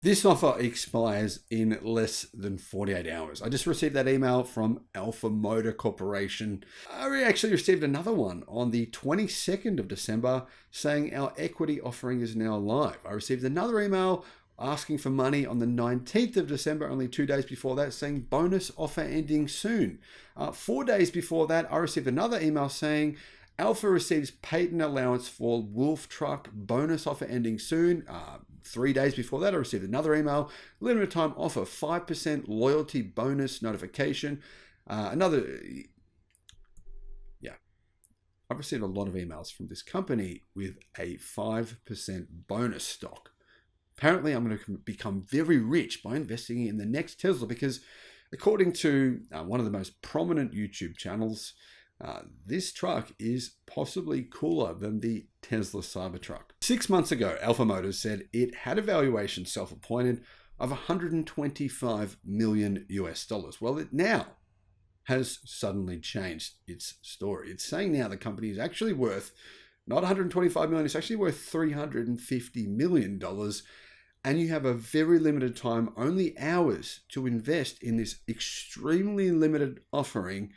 This offer expires in less than 48 hours. I just received that email from Alpha Motor Corporation. I actually received another one on the 22nd of December saying our equity offering is now live. I received another email asking for money on the 19th of December, only 2 days before that, saying bonus offer ending soon. 4 days before that, I received another email saying Alpha receives patent allowance for Wolf Truck, bonus offer ending soon. 3 days before that, I received another email, limited time offer, 5% loyalty bonus notification. I've received a lot of emails from this company with a 5% bonus stock. Apparently, I'm going to become very rich by investing in the next Tesla because according to one of the most prominent YouTube channels, this truck is possibly cooler than the Tesla Cybertruck. 6 months ago, Alpha Motors said it had a valuation self-appointed of $125 million US. Well, it now has suddenly changed its story. It's saying now the company is actually worth not $125 million, it's actually worth $350 million. And you have a very limited time, only hours, to invest in this extremely limited offering,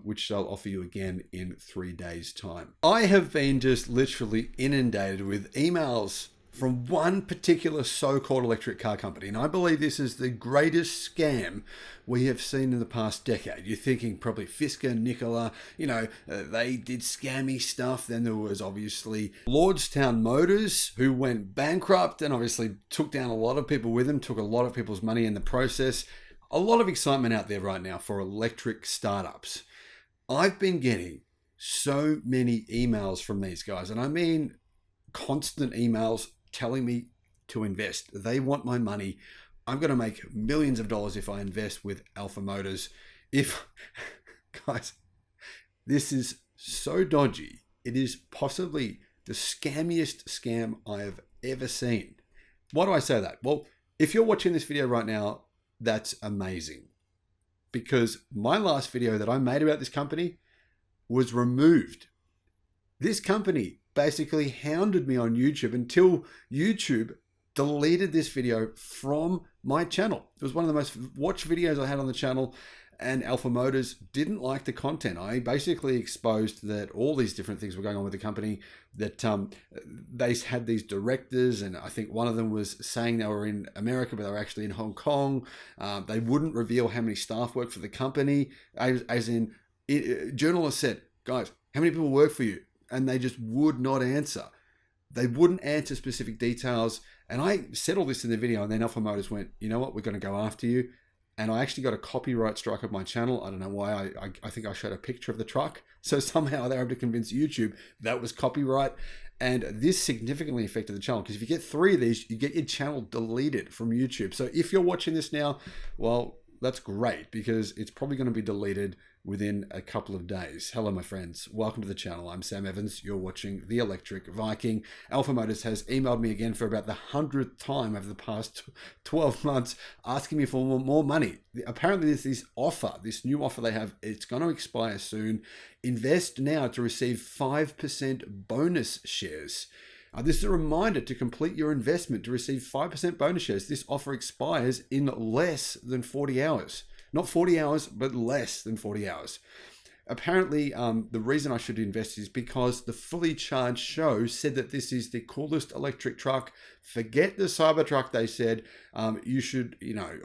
which they'll offer you again in 3 days' time. I have been just literally inundated with emails from one particular so-called electric car company, and I believe this is the greatest scam we have seen in the past decade. You're thinking probably Fisker, Nikola, they did scammy stuff. Then there was obviously Lordstown Motors, who went bankrupt and obviously took down a lot of people with them, took a lot of people's money in the process. A lot of excitement out there right now for electric startups. I've been getting so many emails from these guys, and I mean constant emails telling me to invest. They want my money. I'm going to make millions of dollars if I invest with Alpha Motors. Guys, this is so dodgy. It is possibly the scammiest scam I have ever seen. Why do I say that? Well, if you're watching this video right now, that's amazing. Because my last video that I made about this company was removed. This company basically hounded me on YouTube until YouTube deleted this video from my channel. It was one of the most watched videos I had on the channel, and Alpha Motors didn't like the content. I basically exposed that all these different things were going on with the company, that they had these directors, and I think one of them was saying they were in America, but they were actually in Hong Kong. They wouldn't reveal how many staff work for the company, journalists said, guys, how many people work for you? And they just would not answer. They wouldn't answer specific details. And I said all this in the video, and then Alpha Motors went, you know what, we're going to go after you. And I actually got a copyright strike of my channel. I don't know why. I think I showed a picture of the truck. So somehow they were able to convince YouTube that was copyright. And this significantly affected the channel, because if you get 3 of these, you get your channel deleted from YouTube. So if you're watching this now, well, that's great, because it's probably going to be deleted within a couple of days. Hello, my friends. Welcome to the channel. I'm Sam Evans. You're watching The Electric Viking. Alpha Motors has emailed me again for about the 100th time over the past 12 months, asking me for more money. Apparently, there's this new offer they have. It's going to expire soon. Invest now to receive 5% bonus shares. This is a reminder to complete your investment to receive 5% bonus shares. This offer expires in less than 40 hours. Not 40 hours, but less than 40 hours. Apparently, the reason I should invest is because the Fully Charged show said that this is the coolest electric truck. Forget the Cybertruck, they said. You should,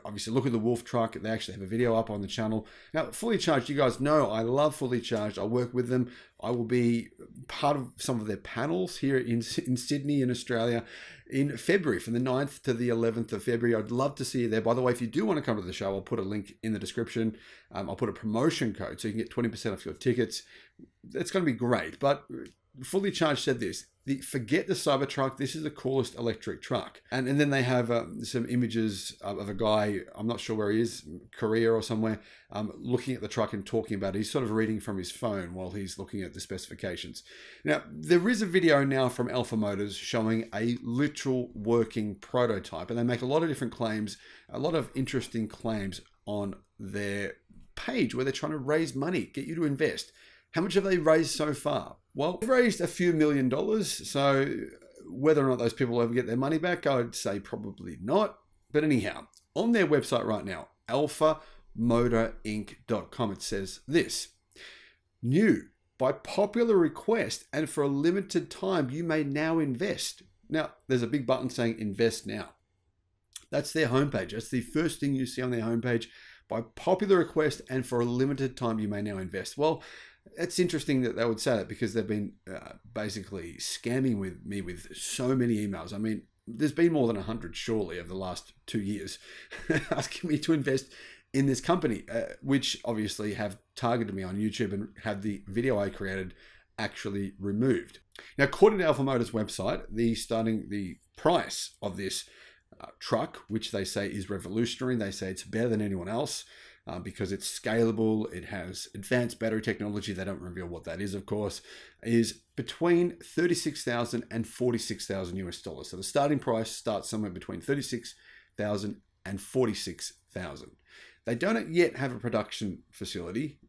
obviously look at the Wolf truck. They actually have a video up on the channel. Now, Fully Charged, you guys know I love Fully Charged. I work with them. I will be part of some of their panels here in Sydney, in Australia, in February, from the 9th to the 11th of February. I'd love to see you there. By the way, if you do want to come to the show, I'll put a link in the description. I'll put a promotion code so you can get 20% off your tickets. It's going to be great. But Fully Charged said this: forget the Cybertruck. This is the coolest electric truck. And then they have some images of a guy, I'm not sure where he is, Korea or somewhere, looking at the truck and talking about it. He's sort of reading from his phone while he's looking at the specifications. Now, there is a video now from Alpha Motors showing a literal working prototype, and they make a lot of different claims, a lot of interesting claims on their page where they're trying to raise money, get you to invest. How much have they raised so far? Well, they've raised a few $1 million. So whether or not those people will ever get their money back, I would say probably not. But anyhow, on their website right now, alphamotorinc.com, it says this: new, by popular request and for a limited time, you may now invest. Now, there's a big button saying invest now. That's their homepage. That's the first thing you see on their homepage. By popular request and for a limited time, you may now invest. Well, it's interesting that they would say that, because they've been basically scamming with me with so many emails. I mean, there's been more than 100 surely over the last 2 years asking me to invest in this company, which obviously have targeted me on YouTube and have the video I created actually removed. Now, according to Alpha Motors website, the price of this truck, which they say is revolutionary, they say it's better than anyone else because it's scalable, it has advanced battery technology, they don't reveal what that is, of course, is between $36,000 and $46,000 US dollars. So the starting price starts somewhere between $36,000 and $46,000. They don't yet have a production facility.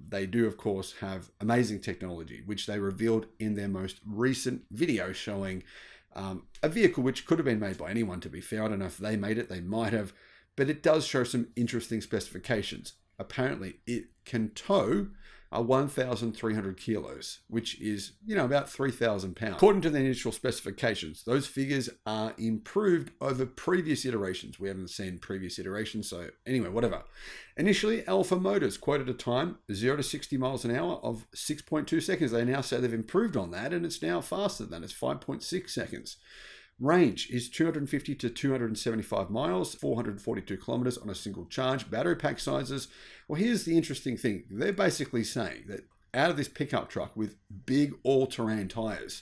They do, of course, have amazing technology, which they revealed in their most recent video showing a vehicle which could have been made by anyone, to be fair. I don't know if they made it, they might have, but it does show some interesting specifications. Apparently, it can tow 1,300 kilos, which is, about 3,000 pounds. According to the initial specifications, those figures are improved over previous iterations. We haven't seen previous iterations, so anyway, whatever. Initially, Alpha Motors quoted a time 0 to 60 miles an hour of 6.2 seconds. They now say they've improved on that, and it's now faster than it's 5.6 seconds. Range is 250 to 275 miles, 442 kilometers on a single charge. Battery pack sizes, well, here's the interesting thing. They're basically saying that out of this pickup truck with big all-terrain tires,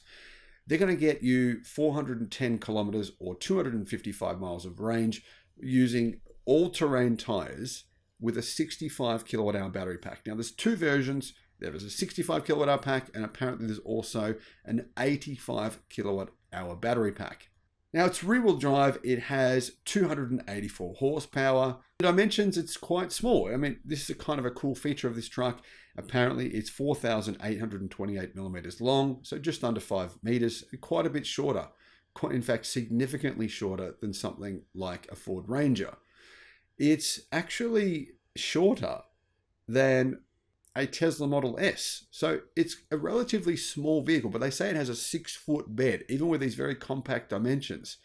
they're going to get you 410 kilometers or 255 miles of range using all-terrain tires with a 65 kilowatt hour battery pack. Now, there's two versions. There is a 65 kilowatt hour pack, and apparently there's also an 85 kilowatt hour battery pack. Now, it's rear-wheel drive. It has 284 horsepower. The dimensions, it's quite small. I mean, this is a kind of a cool feature of this truck. Apparently, it's 4,828 millimeters long, so just under 5 meters, quite a bit shorter. In fact, significantly shorter than something like a Ford Ranger. It's actually shorter than a Tesla Model S. So it's a relatively small vehicle, but they say it has a 6-foot bed, even with these very compact dimensions.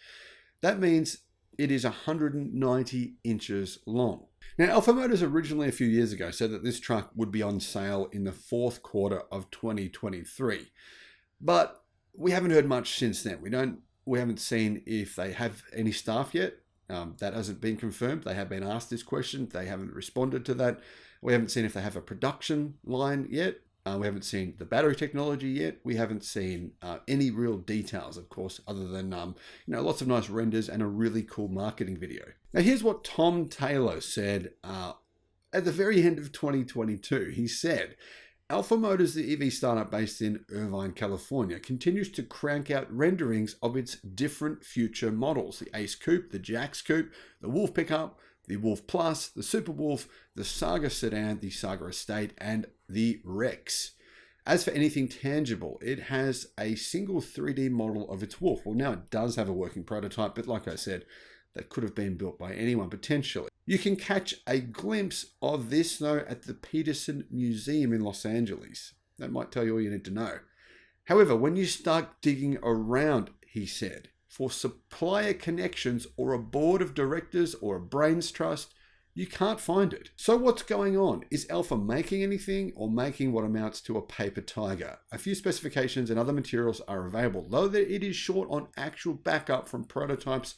That means it is 190 inches long. Now, Alpha Motors originally a few years ago said that this truck would be on sale in the fourth quarter of 2023, but we haven't heard much since then. We haven't seen if they have any staff yet. That hasn't been confirmed. They have been asked this question. They haven't responded to that. We haven't seen if they have a production line yet. We haven't seen the battery technology yet. We haven't seen any real details, of course, other than lots of nice renders and a really cool marketing video. Now, here's what Tom Taylor said at the very end of 2022. He said, Alpha Motors, the EV startup based in Irvine, California, continues to crank out renderings of its different future models: the Ace Coupe, the Jax Coupe, the Wolf Pickup, the Wolf Plus, the Super Wolf, the Saga Sedan, the Saga Estate, and the Rex. As for anything tangible, it has a single 3D model of its Wolf. Well, now it does have a working prototype, but like I said, that could have been built by anyone potentially. You can catch a glimpse of this, though, at the Peterson Museum in Los Angeles. That might tell you all you need to know. However, when you start digging around, he said, for supplier connections or a board of directors or a brains trust, you can't find it. So what's going on? Is Alpha making anything or making what amounts to a paper tiger? A few specifications and other materials are available, though it is short on actual backup from prototypes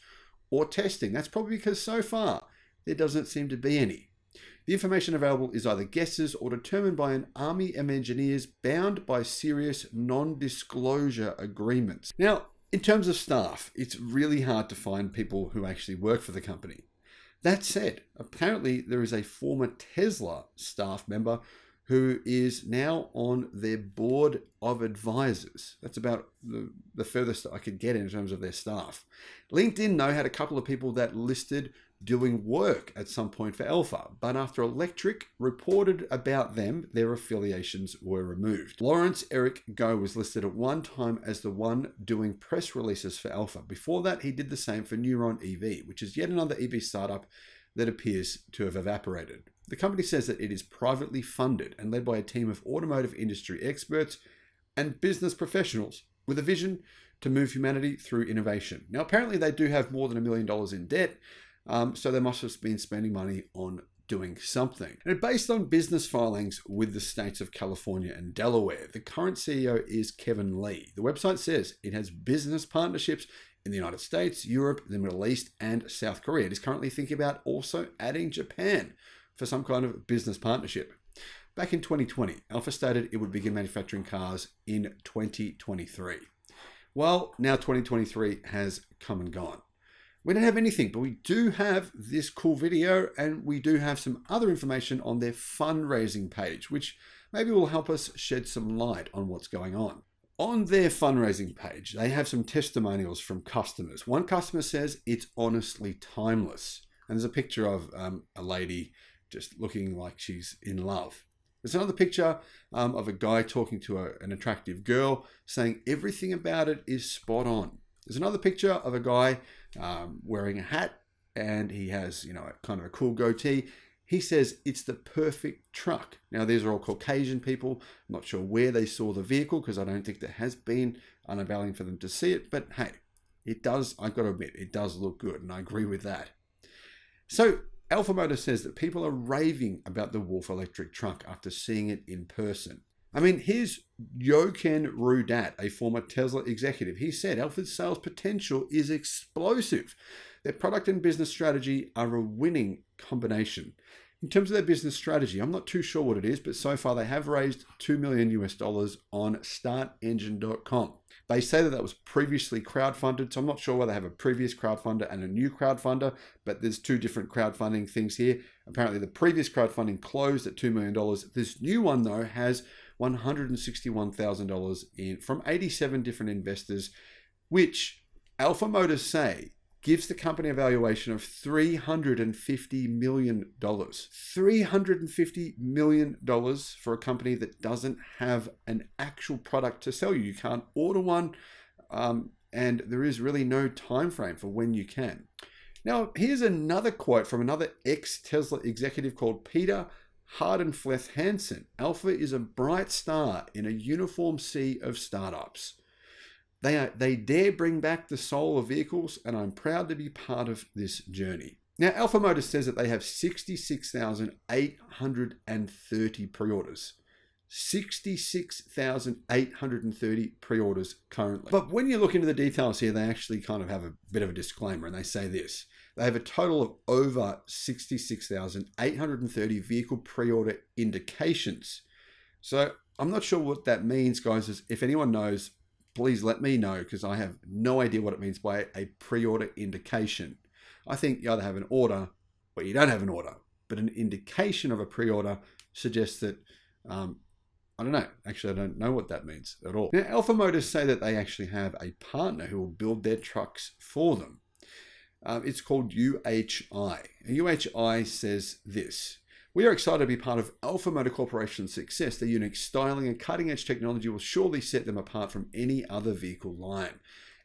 or testing. That's probably because so far there doesn't seem to be any. The information available is either guesses or determined by an army of engineers bound by serious non-disclosure agreements. Now, in terms of staff, it's really hard to find people who actually work for the company. That said, apparently there is a former Tesla staff member who is now on their board of advisors. That's about the furthest I could get in terms of their staff. LinkedIn, though, had a couple of people that listed doing work at some point for Alpha, but after Electric reported about them, their affiliations were removed. Lawrence Eric Go was listed at one time as the one doing press releases for Alpha. Before that, he did the same for Neuron EV, which is yet another EV startup that appears to have evaporated. The company says that it is privately funded and led by a team of automotive industry experts and business professionals with a vision to move humanity through innovation. Now, apparently they do have more than $1 million in debt, so they must have been spending money on doing something. And based on business filings with the states of California and Delaware, the current CEO is Kevin Lee. The website says it has business partnerships in the United States, Europe, the Middle East, and South Korea. It is currently thinking about also adding Japan for some kind of business partnership. Back in 2020, Alpha stated it would begin manufacturing cars in 2023. Well, now 2023 has come and gone. We don't have anything, but we do have this cool video, and we do have some other information on their fundraising page, which maybe will help us shed some light on what's going on. On their fundraising page, they have some testimonials from customers. One customer says it's honestly timeless. And there's a picture of a lady just looking like she's in love. There's another picture of a guy talking to an attractive girl saying everything about it is spot on. There's another picture of a guy wearing a hat, and he has, kind of a cool goatee. He says it's the perfect truck. Now, these are all Caucasian people. I'm not sure where they saw the vehicle because I don't think there has been unavailing for them to see it. But hey, it does, I've got to admit, it does look good, and I agree with that. So Alpha Motor says that people are raving about the Wolf electric truck after seeing it in person. I mean, here's Jochen Rudat, a former Tesla executive. He said Alpha's sales potential is explosive. Their product and business strategy are a winning combination. In terms of their business strategy, I'm not too sure what it is, but so far they have raised $2 million on startengine.com. They say that was previously crowdfunded, so I'm not sure whether they have a previous crowdfunder and a new crowdfunder, but there's two different crowdfunding things here. Apparently the previous crowdfunding closed at $2 million. This new one, though, has $161,000 in from 87 different investors, which Alpha Motors say gives the company a valuation of $350 million. $350 million for a company that doesn't have an actual product to sell you. You can't order one, and there is really no time frame for when you can. Now, here's another quote from another ex-Tesla executive called Peter Hardenfleth Hansen. Alpha is a bright star in a uniform sea of startups. They dare bring back the soul of vehicles, and I'm proud to be part of this journey. Now, Alpha Motors says that they have 66,830 pre-orders. 66,830 pre-orders currently. But when you look into the details here, they actually kind of have a bit of a disclaimer, and they say this. They have a total of over 66,830 vehicle pre-order indications. So I'm not sure what that means, guys. If anyone knows, please let me know, because I have no idea what it means by a pre-order indication. I think you either have an order or you don't have an order, but an indication of a pre-order suggests that, I don't know. Actually, I don't know what that means at all. Now, Alpha Motors say that they actually have a partner who will build their trucks for them. It's called UHI. And UHI says this. We are excited to be part of Alpha Motor Corporation's success. Their unique styling and cutting-edge technology will surely set them apart from any other vehicle line.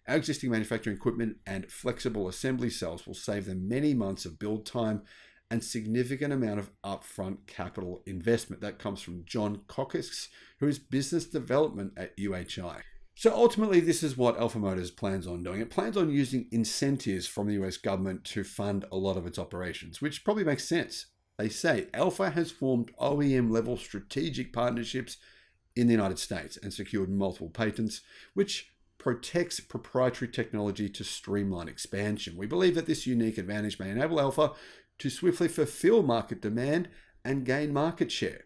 Our existing manufacturing equipment and flexible assembly cells will save them many months of build time and significant amount of upfront capital investment. That comes from John Cockis, who is business development at UHI. So ultimately, this is what Alpha Motors plans on doing. It plans on using incentives from the US government to fund a lot of its operations, which probably makes sense. They say Alpha has formed OEM-level strategic partnerships in the United States and secured multiple patents, which protects proprietary technology to streamline expansion. We believe that this unique advantage may enable Alpha to swiftly fulfill market demand and gain market share.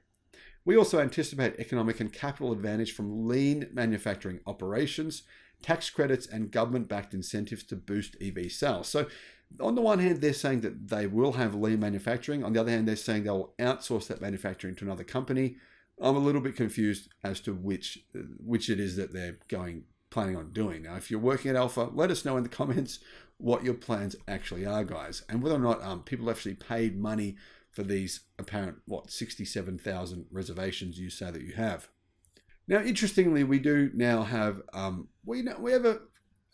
We also anticipate economic and capital advantage from lean manufacturing operations, tax credits, and government-backed incentives to boost EV sales. So on the one hand, they're saying that they will have lean manufacturing. On the other hand, they're saying they'll outsource that manufacturing to another company. I'm a little bit confused as to which it is that they're planning on doing. Now, if you're working at Alpha, let us know in the comments what your plans actually are, guys, and whether or not people actually paid money for these apparent 67,000 reservations you say that you have. Now, interestingly, we do now have we have a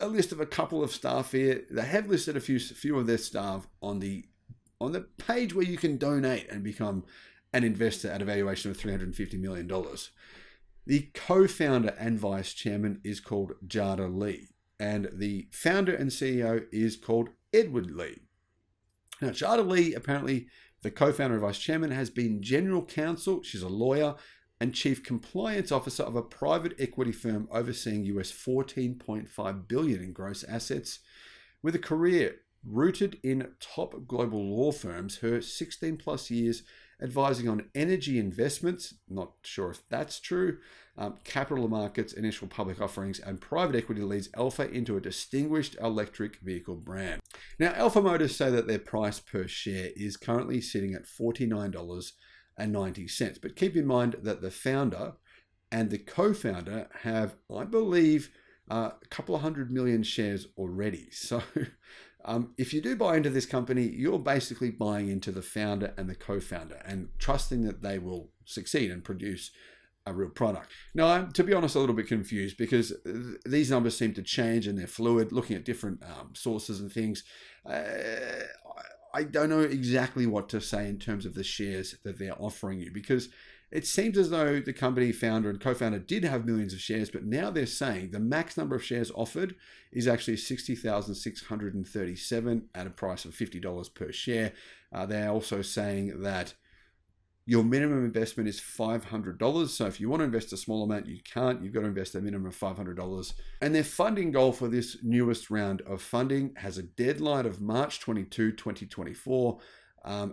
list of a couple of staff here. They have listed a few of their staff on the page where you can donate and become an investor at a valuation of $350 million. The co-founder and vice chairman is called Jada Lee, and the founder and CEO is called Edward Lee. Now, Jada Lee, apparently the co-founder and vice chairman, has been general counsel, she's a lawyer, and chief compliance officer of a private equity firm overseeing US $14.5 billion in gross assets. With a career rooted in top global law firms, her 16 plus years advising on energy investments, not sure if that's true, capital markets, initial public offerings, and private equity leads Alpha into a distinguished electric vehicle brand. Now, Alpha Motors say that their price per share is currently sitting at $49.90. But keep in mind that the founder and the co-founder have, I believe, a couple of 100 million shares already. So if you do buy into this company, you're basically buying into the founder and the co-founder and trusting that they will succeed and produce a real product. Now, I'm, to be honest, a little bit confused because these numbers seem to change and they're fluid, looking at different sources and things. I don't know exactly what to say in terms of the shares that they're offering you, because it seems as though the company founder and co-founder did have millions of shares, but now they're saying the max number of shares offered is actually 60,637 at a price of $50 per share. They're also saying that your minimum investment is $500. So if you want to invest a small amount, you can't. You've got to invest a minimum of $500. And their funding goal for this newest round of funding has a deadline of March 22, 2024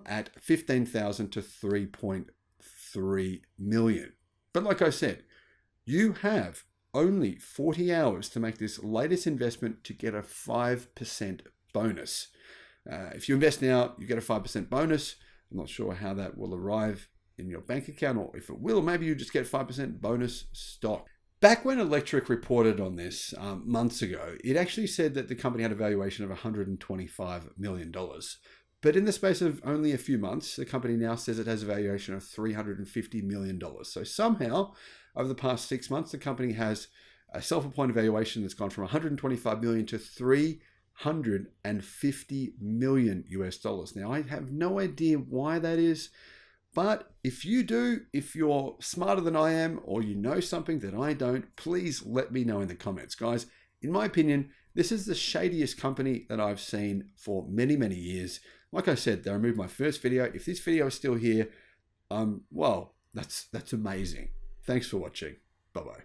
at 15,000 to 3.3 million. But like I said, you have only 40 hours to make this latest investment to get a 5% bonus. If you invest now, you get a 5% bonus. I'm not sure how that will arrive in your bank account, or if it will, maybe you just get 5% bonus stock. Back when Electric reported on this months ago, it actually said that the company had a valuation of $125 million. But in the space of only a few months, the company now says it has a valuation of $350 million. So somehow, over the past 6 months, the company has a self-appointed valuation that's gone from $125 million to $350 million US. Now, I have no idea why that is, but if you do, if you're smarter than I am, or you know something that I don't, please let me know in the comments. Guys, in my opinion, this is the shadiest company that I've seen for many, many years. Like I said, they removed my first video. If this video is still here, well, that's amazing. Thanks for watching. Bye-bye.